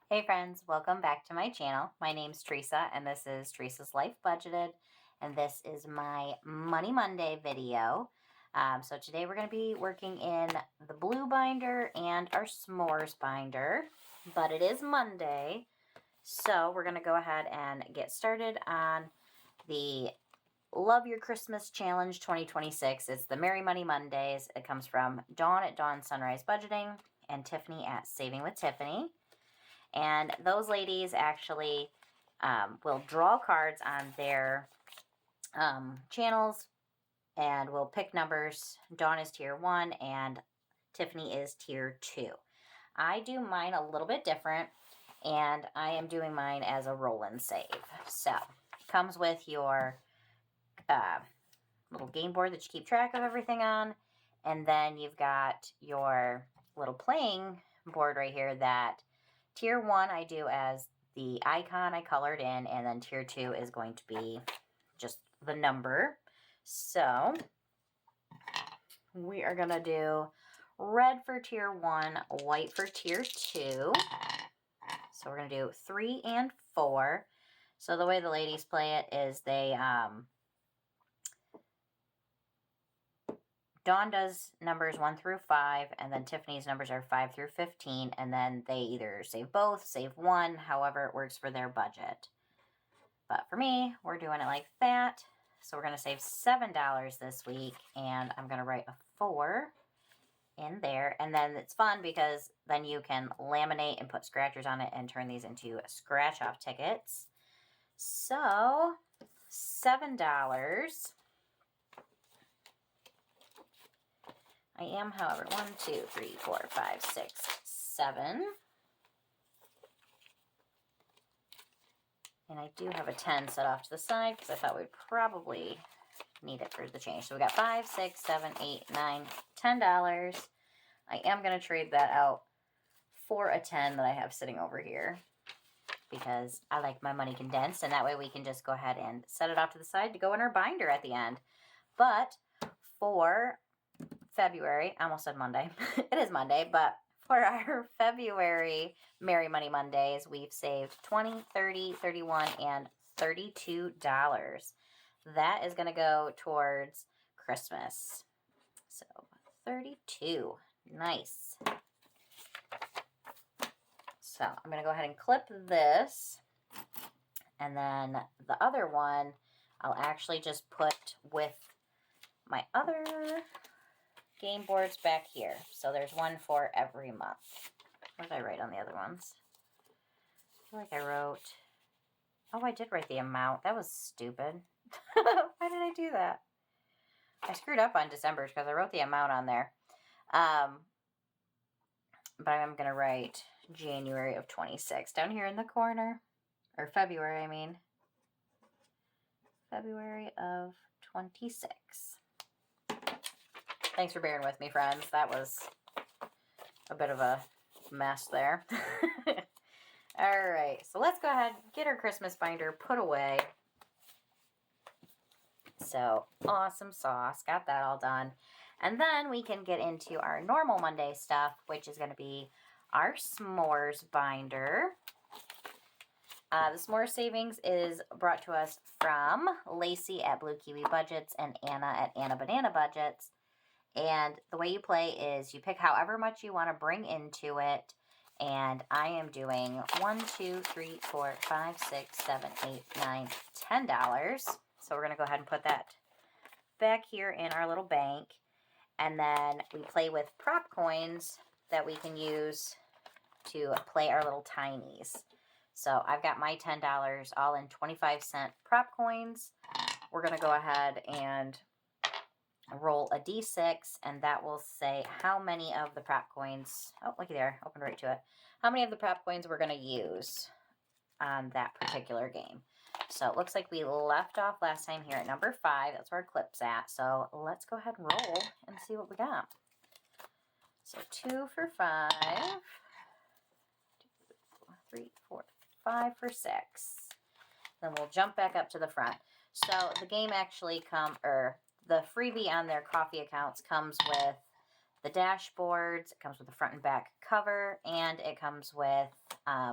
Hey friends, welcome back to my channel. My name's Teresa and this is Teresa's Life Budgeted, and this is my Money Monday video. So today we're going to be working in the blue binder and our s'mores binder, but it is Monday, so we're going to go ahead and get started on the Love Your Christmas Challenge 2026. It's the Merry Money Mondays. It comes from Dawn at Dawn Sunrise Budgeting and Tiffany at Saving with Tiffany. And those ladies actually will draw cards on their channels and will pick numbers. Dawn is tier 1 and Tiffany is tier 2. I do mine a little bit different, and I am doing mine as a roll and save. So, it comes with your little game board that you keep track of everything on, and then you've got your little playing board right here that tier 1 I do as the icon I colored in, and then tier 2 is going to be just the number. So we are going to do red for tier 1, white for tier 2. So we're going to do 3 and 4. So the way the ladies play it is they Dawn does numbers 1 through 5, and then Tiffany's numbers are 5 through 15, and then they either save both, save one, however it works for their budget. But for me, we're doing it like that. So we're going to save $7 this week, and I'm going to write a 4 in there. And then it's fun because then you can laminate and put scratchers on it and turn these into scratch-off tickets. So $7. I am, however, 1, 2, 3, 4, 5, 6, 7. And I do have a 10 set off to the side because I thought we'd probably need it for the change. So we got 5, 6, 7, 8, 9, $10. I am going to trade that out for a 10 that I have sitting over here because I like my money condensed, and that way we can just go ahead and set it off to the side to go in our binder at the end. But for February, I almost said Monday. It is Monday, but for our February Merry Money Mondays, we've saved $20, $30, $31, and $32. That is going to go towards Christmas. So $32. Nice. So I'm going to go ahead and clip this. And then the other one, I'll actually just put with my other game boards back here. So there's one for every month. What did I write on the other ones? I feel like I wrote... Oh, I did write the amount. That was stupid. Why did I do that? I screwed up on December because I wrote the amount on there. But I'm going to write January of 26 down here in the corner. Or February, I mean. February of 26. Thanks for bearing with me, friends. That was a bit of a mess there. All right, so let's go ahead and get our Christmas binder put away. So, awesome sauce. Got that all done. And then we can get into our normal Monday stuff, which is going to be our s'mores binder. The s'mores savings is brought to us from Lacey at Blue Kiwi Budgets and Anna at AnnaBananaBudgets. And the way you play is you pick however much you want to bring into it. And I am doing 1, 2, 3, 4, 5, 6, 7, 8, 9, $10. So we're going to go ahead and put that back here in our little bank. And then we play with prop coins that we can use to play our little tinies. So I've got my $10 all in 25-cent prop coins. We're going to go ahead and roll a d6, and that will say how many of the prop coins, oh, looky there, open right to it, how many of the prop coins we're going to use on that particular game. So it looks like we left off last time here at number 5. That's where our clip's at. So let's go ahead and roll and see what we got. So 2 for 5, 2, 3, 4, 5 for 6. Then we'll jump back up to the front. So the game actually the freebie on their coffee accounts comes with the dashboards, it comes with the front and back cover, and it comes with a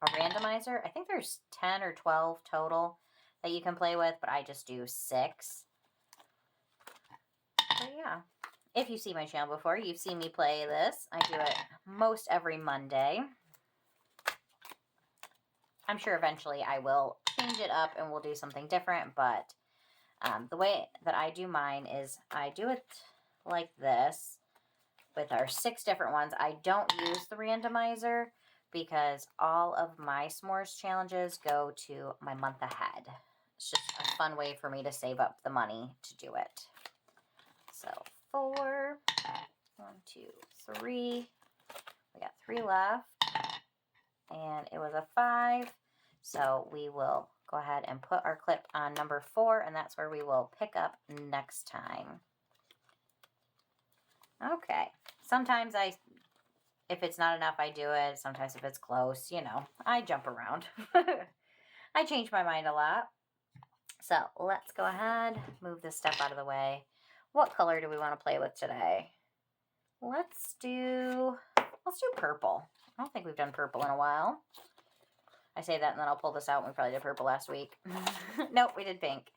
randomizer. I think there's 10 or 12 total that you can play with, but I just do 6. So yeah, if you see my channel before, you've seen me play this. I do it most every Monday. I'm sure eventually I will change it up and we'll do something different, but the way that I do mine is I do it like this with our 6 different ones. I don't use the randomizer because all of my s'mores challenges go to my month ahead. It's just a fun way for me to save up the money to do it. So 4, 1, 2, 3. We got 3 left. And it was a 5. So we will go ahead and put our clip on number 4, and that's where we will pick up next time. Okay. Sometimes if it's not enough, I do it. Sometimes if it's close, you know, I jump around. I change my mind a lot. So let's go ahead, move this stuff out of the way. What color do we want to play with today? Let's do purple. I don't think we've done purple in a while. I say that and then I'll pull this out. We probably did purple last week. Nope, we did pink.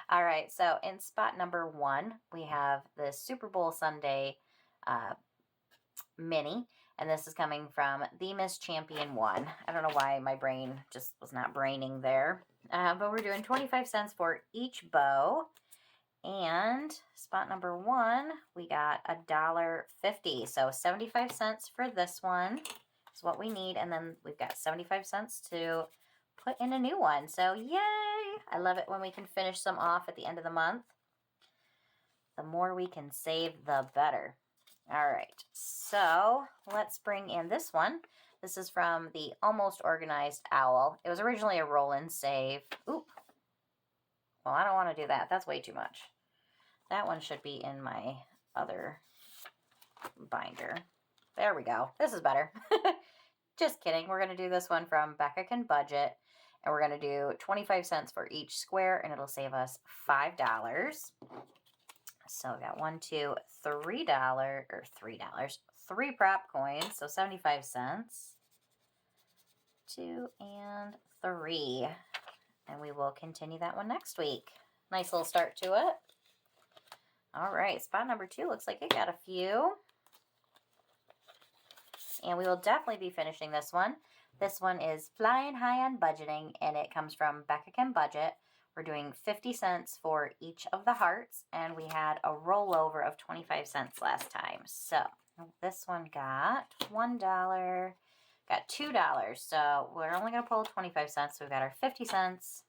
All right, so in spot number 1, we have the Super Bowl Sunday mini. And this is coming from the Miss Champion 1. I don't know why my brain just was not braining there. But we're doing 25 cents for each bow. And spot number 1, we got $1.50. So 75 cents for this one is what we need. And then we've got 75 cents to put in a new one. So yay! I love it when we can finish some off at the end of the month. The more we can save, the better. All right, so let's bring in this one. This is from the Almost Organized Owl. It was originally a roll and save. Oop. Well, I don't want to do that. That's way too much. That one should be in my other binder. There we go. This is better. Just kidding. We're going to do this one from Becka Can Budget. And we're going to do 25 cents for each square. And it'll save us $5. So we got 1, 2, $3, or $3, 3 prop coins, so 75 cents, 2 and 3, and we will continue that one next week. Nice little start to it. All right, spot number 2 looks like it got a few, and we will definitely be finishing this one. This one is Flying High on Budgeting, and it comes from Becka Can Budget. We're doing 50 cents for each of the hearts, and we had a rollover of 25 cents last time. So this one got $1, got $2. So we're only going to pull 25 cents. So we've got our 50 cents,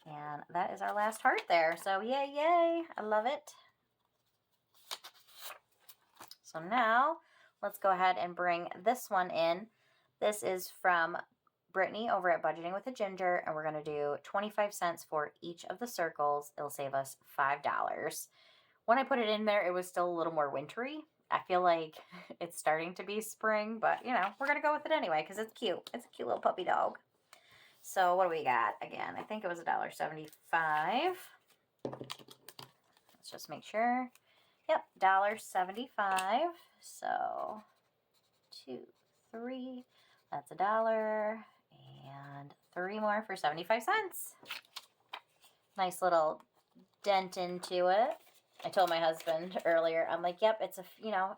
and that is our last heart there. So yay, yay. I love it. So now let's go ahead and bring this one in. This is from Brittany over at BudgetingwithaGinger, and we're going to do 25 cents for each of the circles. It'll save us $5. When I put it in there, it was still a little more wintry. I feel like it's starting to be spring, but, you know, we're going to go with it anyway because it's cute. It's a cute little puppy dog. So what do we got? Again, I think it was $1.75. Let's just make sure. Yep, $1.75. So 2, 3, that's $1. And 3 more for 75 cents. Nice little dent into it. I told my husband earlier, I'm like, yep, it's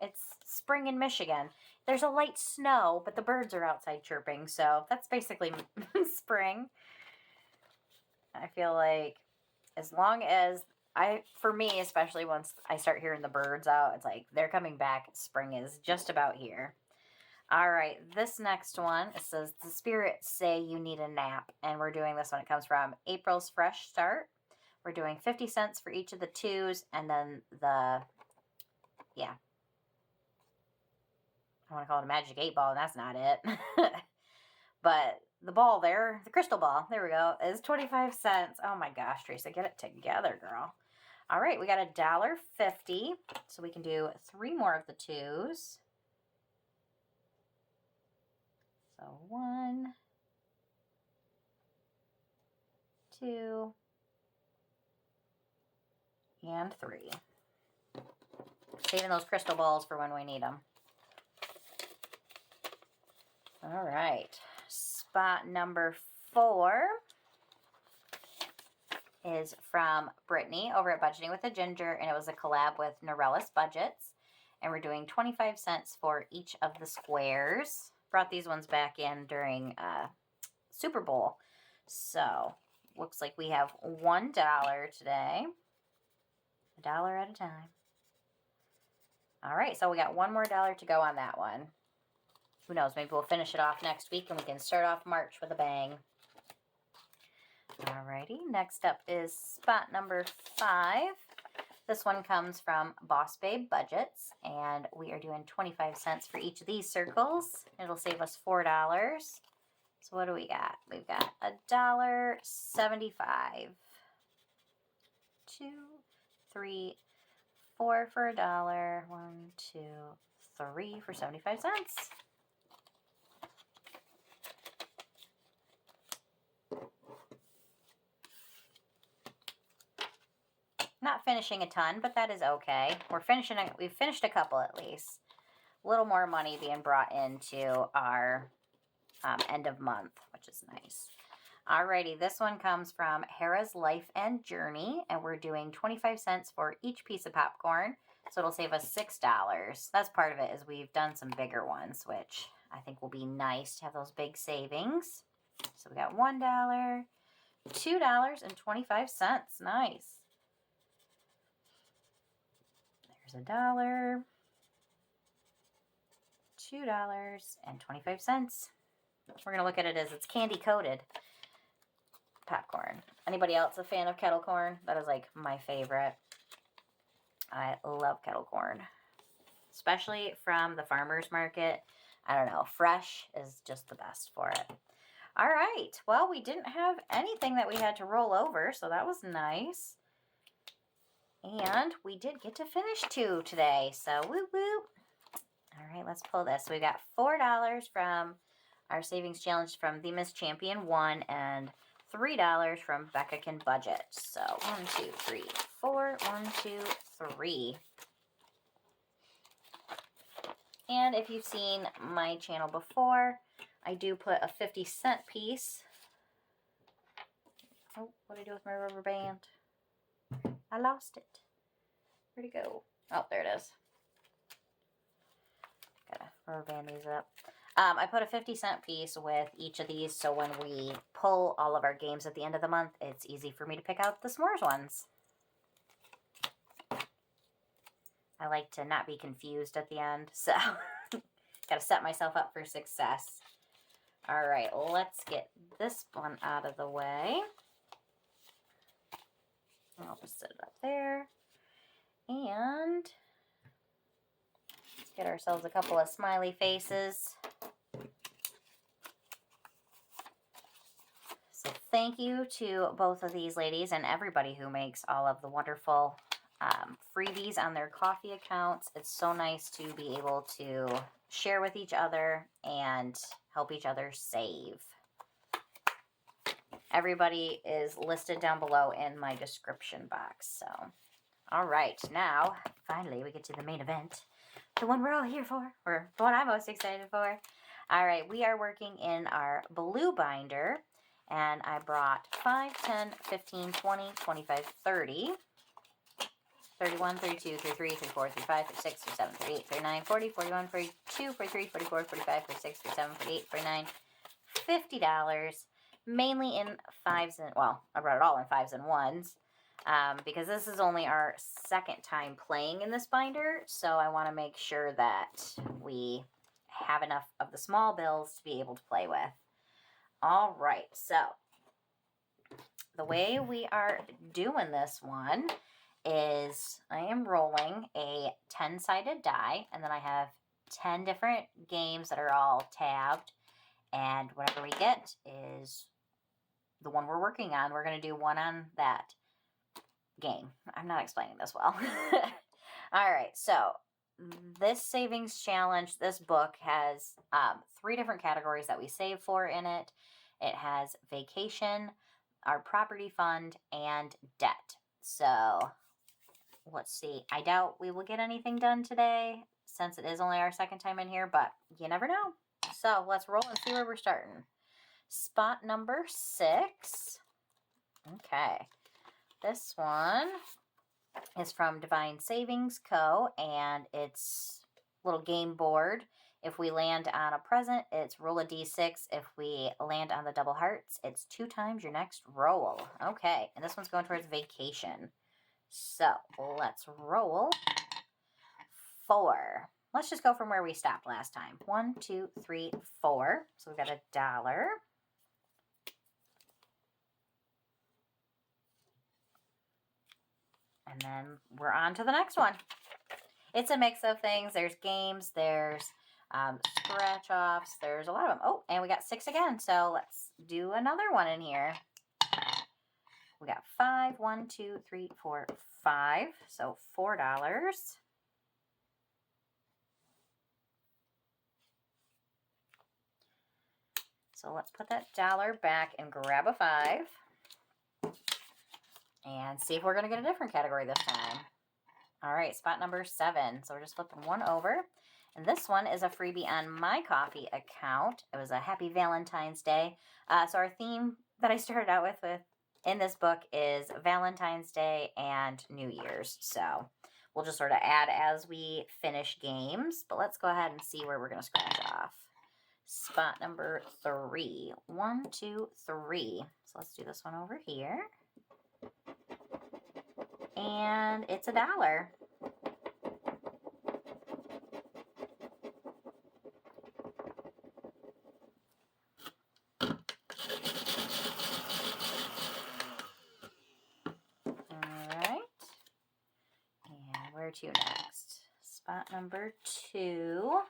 it's spring in Michigan. There's a light snow, but the birds are outside chirping, so that's basically spring. I feel like as long as for me, especially once I start hearing the birds out, it's like they're coming back. Spring is just about here. All right, this next one, it says, the spirits say you need a nap, and we're doing this one. It comes from April's Fresh Start. We're doing 50 cents for each of the 2s, and then I want to call it a magic 8 ball, and that's not it. But the ball there, the crystal ball, there we go, is 25 cents. Oh my gosh, Teresa, get it together, girl. All right, we got $1.50, so we can do 3 more of the 2s. So 1, 2, and 3. Saving those crystal balls for when we need them. All right. Spot number 4 is from Brittany over at Budgeting with a Ginger, and it was a collab with Norelis Budgets. And we're doing 25 cents for each of the squares. Brought these ones back in during Super Bowl. So, looks like we have $1 today. $1 at a time. All right, so we got one more dollar to go on that one. Who knows, maybe we'll finish it off next week and we can start off March with a bang. Alrighty, next up is spot number 5. This one comes from BossBabeBudgets, and we are doing 25 cents for each of these circles. It'll save us $4. So what do we got? We've got $1.75. 2, 3, 4 for $1. 1, 2, 3 for 75 cents. Not finishing a ton, but that is okay. We've finished a couple at least. A little more money being brought into our end of month, which is nice. Alrighty, this one comes from Hera's Life and Journey, and we're doing 25 cents for each piece of popcorn, so it'll save us $6. That's part of it, is we've done some bigger ones, which I think will be nice to have those big savings. So we got $1, $2.25. Nice. There's $1, $2.25. We're going to look at it as it's candy coated popcorn. Anybody else a fan of kettle corn? That is like my favorite. I love kettle corn, especially from the farmer's market. I don't know, fresh is just the best for it. All right, well, we didn't have anything that we had to roll over, so that was nice. And we did get to finish 2 today, so woo woo. All right, let's pull this. So we got $4 from our savings challenge from the Miss Champion 1 and $3 from Becka Can Budget. So 1, 2, 3, 4. 1, 2, 3. And if you've seen my channel before, I do put a 50-cent piece. Oh, what did I do with my rubber band? I lost it. Where'd it go? Oh, there it is. Gotta rubber band these up. I put a 50-cent piece with each of these, so when we pull all of our games at the end of the month, it's easy for me to pick out the s'mores ones. I like to not be confused at the end, so gotta set myself up for success. All right, let's get this one out of the way. I'll just set it up there. And let's get ourselves a couple of smiley faces. So thank you to both of these ladies and everybody who makes all of the wonderful freebies on their coffee accounts. It's so nice to be able to share with each other and help each other save. Everybody is listed down below in my description box. So, all right, now, finally, we get to the main event. The one we're all here for, or the one I'm most excited for. All right, we are working in our blue binder, and I brought 5, 10, 15, 20, 25, 30, 31, 32, 33, 34, 35, 36, 37, 38, 39, 40, 41, 42, 43, 44, 45, 46, 47, 48, 49, $50. Mainly in 5s and, well, I brought it all in 5s and 1s because this is only our second time playing in this binder, so I want to make sure that we have enough of the small bills to be able to play with. All right, so the way we are doing this one is I am rolling a 10-sided die, and then I have 10 different games that are all tabbed, and whatever we get is the one we're working on. We're going to do one on that game. I'm not explaining this well. All right, so this savings challenge, this book has 3 different categories that we save for in it. It has vacation, our property fund, and debt. So let's see. I doubt we will get anything done today since it is only our second time in here, but you never know. So let's roll and see where we're starting. Spot number 6. Okay. This one is from DivineSavingsCo, and it's a little game board. If we land on a present, it's roll a d6. If we land on the double hearts, it's 2 times your next roll. Okay, and this one's going towards vacation. So let's roll 4. Let's just go from where we stopped last time. 1, 2, 3, 4. So we've got $1. And then we're on to the next one. It's a mix of things. There's games, there's scratch offs, there's a lot of them. Oh, and we got 6 again. So let's do another one in here. We got 5, 1, 2, 3, 4, 5. So $4. So let's put that $1 back and grab a 5. And see if we're going to get a different category this time. All right, spot number 7. So we're just flipping one over. And this one is a freebie on my coffee account. It was a happy Valentine's Day. So our theme that I started out with in this book is Valentine's Day and New Year's. So we'll just sort of add as we finish games. But let's go ahead and see where we're going to scratch off. Spot number 3. 1, 2, 3. So let's do this one over here. And it's $1. Alright. And where to next? Spot number 2.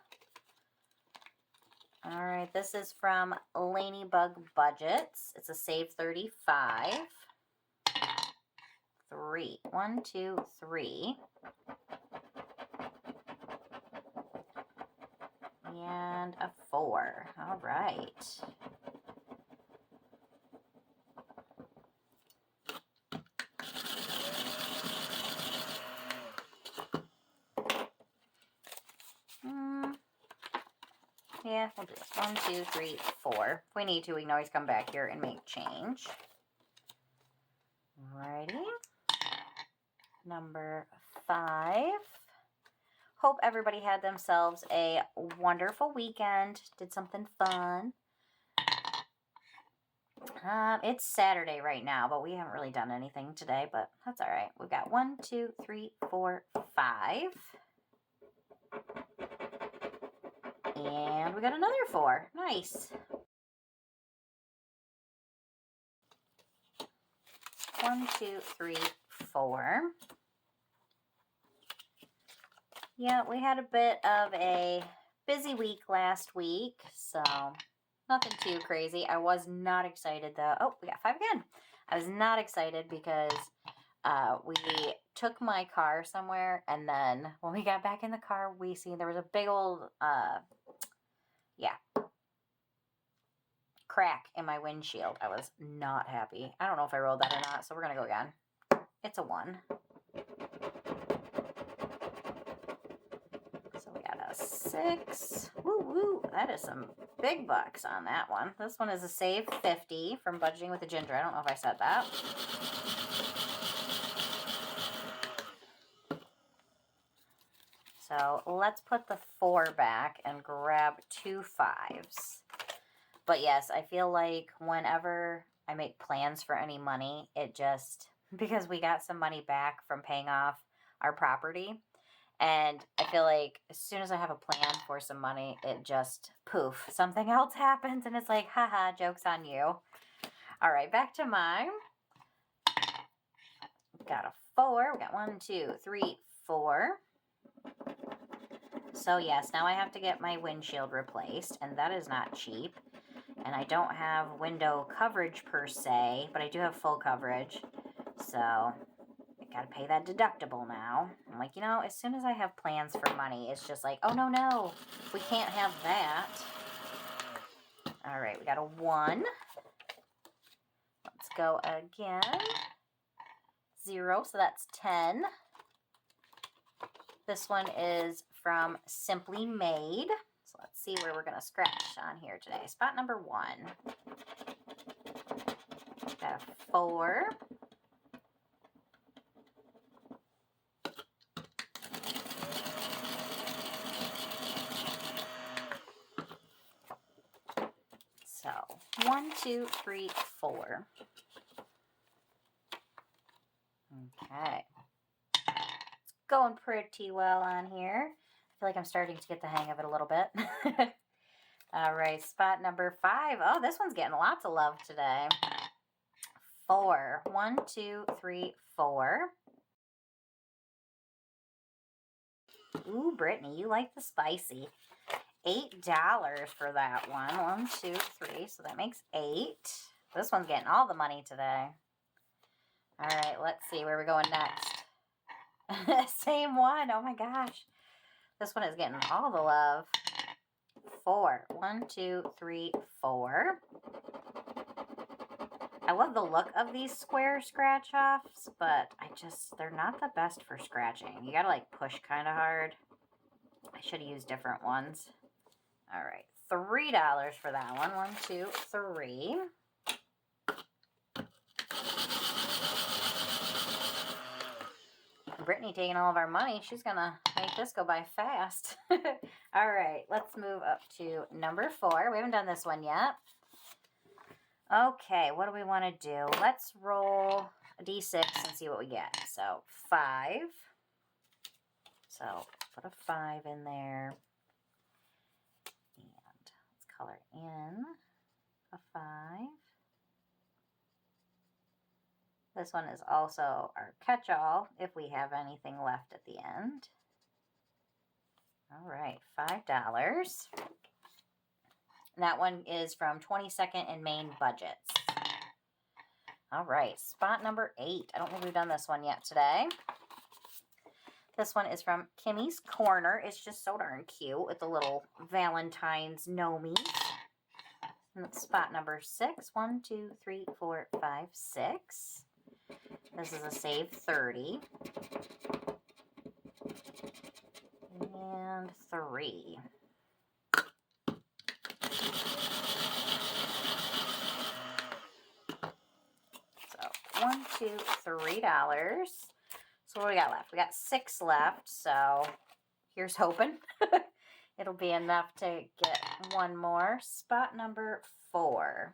Alright, this is from LaineyBugBudgets. It's a save 35. 3. 1, 2, 3. And a 4. All right. Yeah, we'll do this. 1, 2, 3, 4. If we need to, we can always come back here and make change. Alrighty. Number 5. Hope everybody had themselves a wonderful weekend. Did something fun. It's Saturday right now, but we haven't really done anything today, but that's all right. We've got 1, 2, 3, 4, 5. And we got another 4. Nice. 1, 2, 3, 4. Yeah, we had a bit of a busy week last week, so nothing too crazy. I was not excited though. Oh, we got 5 again. I was not excited because we took my car somewhere, and then when we got back in the car, we seen there was a big old, crack in my windshield. I was not happy. I don't know if I rolled that or not, so we're going to go again. It's a 1. So we got a 6. Woo woo. That is some big bucks on that one. This one is a save 50 from BudgetingwithaGinger. I don't know if I said that. So let's put the 4 back and grab 2 5s. But yes, I feel like whenever I make plans for any money, it just, because we got some money back from paying off our property, and I feel like as soon as I have a plan for some money, it just, poof, something else happens, and it's like, haha, joke's on you. All right, back to mine. Got a 4. We got 1, 2, 3, 4. So yes, now I have to get my windshield replaced, and that is not cheap. And I don't have window coverage per se, but I do have full coverage. So I gotta pay that deductible now. I'm like, as soon as I have plans for money, it's just like, oh no, we can't have that. All right, we got a 1. Let's go again. 0, so that's 10. This one is from Simply Made. So let's see where we're going to scratch on here today. Spot number 1. Got a 4. So 1, 2, 3, 4. Okay. Going pretty well on here. I feel like I'm starting to get the hang of it a little bit. All right, spot number 5. Oh, this one's getting lots of love today. 4. 1, 2, 3, 4. Ooh, Brittany, you like the spicy. $8 for that one. 1, 2, 3. So that makes 8. This one's getting all the money today. All right, let's see where we're going next. Same one. Oh my gosh. This one is getting all the love. 4. 1, 2, 3, 4. I love the look of these square scratch offs, but they're not the best for scratching. You gotta like push kind of hard. I should have used different ones. All right, $3 for that one. 1, 2, 3. Brittany taking all of our money. She's gonna make this go by fast. All right, let's move up to number 4. We haven't done this one yet. Okay, what do we want to do? Let's roll a d6 and see what we get. So 5. So put a 5 in there. And let's color in a 5. This one is also our catch-all if we have anything left at the end. All right, $5. And that one is from 22nd and Main Budgets. All right, spot number 8. I don't think we've done this one yet today. This one is from Kimmy's Corner. It's just so darn cute with the little Valentine's gnomies. And it's spot number 6. 1, 2, 3, 4, 5, 6. This is a save 30. And 3. So $1, $2, $3. So what do we got left? We got 6 left. So here's hoping it'll be enough to get one more. Spot number 4.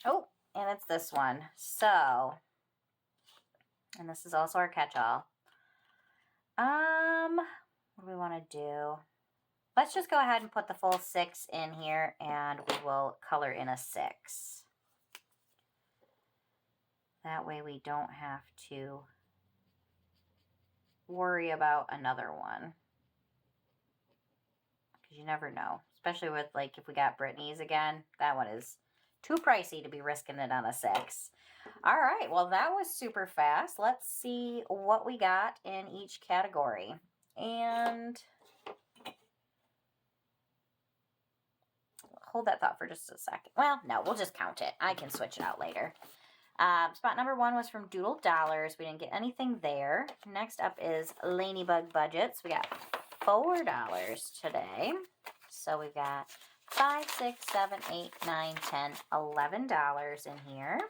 Oh, and it's this one. So, and this is also our catch-all. What do we want to do? Let's just go ahead and put the full 6 in here, and we will color in a 6. That way we don't have to worry about another one. Because you never know. Especially with, like, if we got Brittany's again. That one is too pricey to be risking it on a 6. All right, well, that was super fast. Let's see what we got in each category. And hold that thought for just a second. Well, no, we'll just count it. I can switch it out later. Spot number 1 was from Doodle Dollarz. We didn't get anything there. Next up is LaineyBugBudgets. We got $4 today. So we've got 5, 6, 7, 8, 9, 10, $11 in here.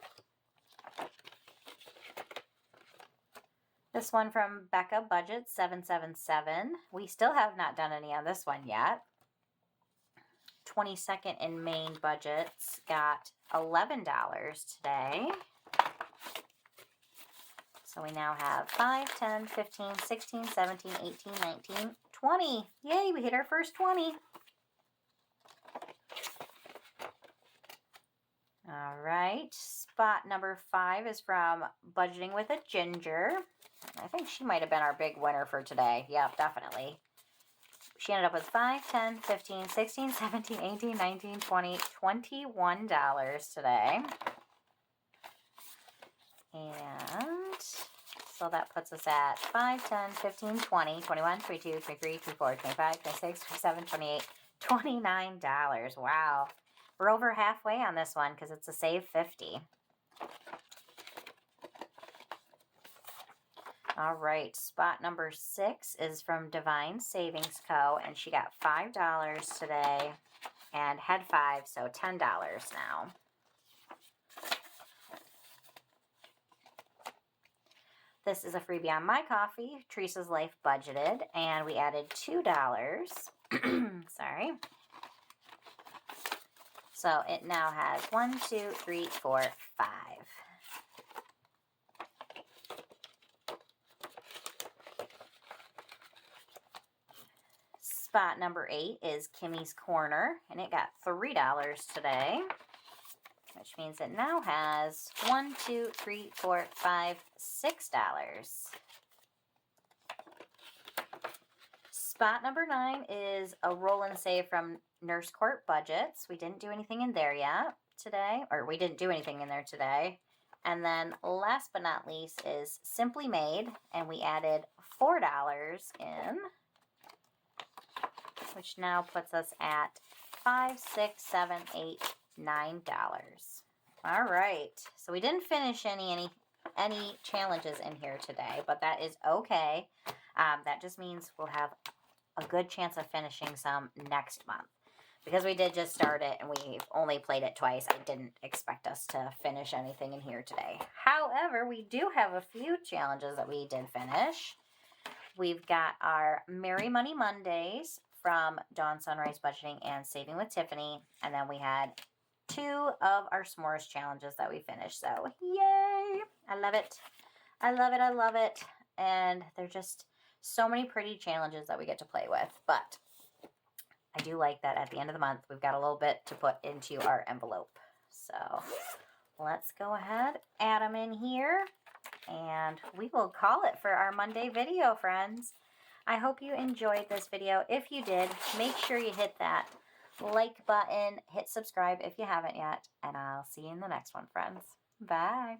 This one from Becka Budgets, 777. We still have not done any on this one yet. 22nd and Main Budgets got $11 today. So we now have 5, 10, 15, 16, 17, 18, 19, 20. Yay, we hit our first 20. All right, spot number 5 is from Budgeting with a Ginger. I think she might have been our big winner for today. Yep, definitely. She ended up with 5, 10, 15, 16, 17, 18, 19, 20, $21 today. And so that puts us at 5, 10, 15, 20, 21, 22, 23, 24, 25, 26, 27, 28, $29. Wow. We're over halfway on this one because it's a save 50. All right, spot number 6 is from DivineSavingsCo, and she got $5 today and had 5, so $10 now. This is a freebie on my coffee, Teresa's Life Budgeted, and we added $2. Sorry. So it now has 1, 2, 3, 4, 5. Spot number 8 is Kimmy's Corner, and it got $3 today, which means it now has 1, 2, 3, 4, 5, $6. Spot number 9 is a roll and save from Nurse Court Budgets. We didn't do anything in there yet today, or we didn't do anything in there today. And then last but not least is Simply Made, and we added $4 in, which now puts us at $5, $6, $7, $8, $9. All right, so we didn't finish any challenges in here today, but that is okay. That just means we'll have a good chance of finishing some next month. Because we did just start it and we've only played it twice, I didn't expect us to finish anything in here today. However, we do have a few challenges that we did finish. We've got our Merry Money Mondays from Dawn Sunrise Budgeting and Saving with Tiffany. And then we had 2 of our s'mores challenges that we finished. So, yay! I love it. I love it. I love it. And they're just so many pretty challenges that we get to play with. But I do like that at the end of the month, we've got a little bit to put into our envelope. So let's go ahead, add them in here, and we will call it for our Monday video, friends. I hope you enjoyed this video. If you did, make sure you hit that like button, hit subscribe if you haven't yet, and I'll see you in the next one, friends. Bye.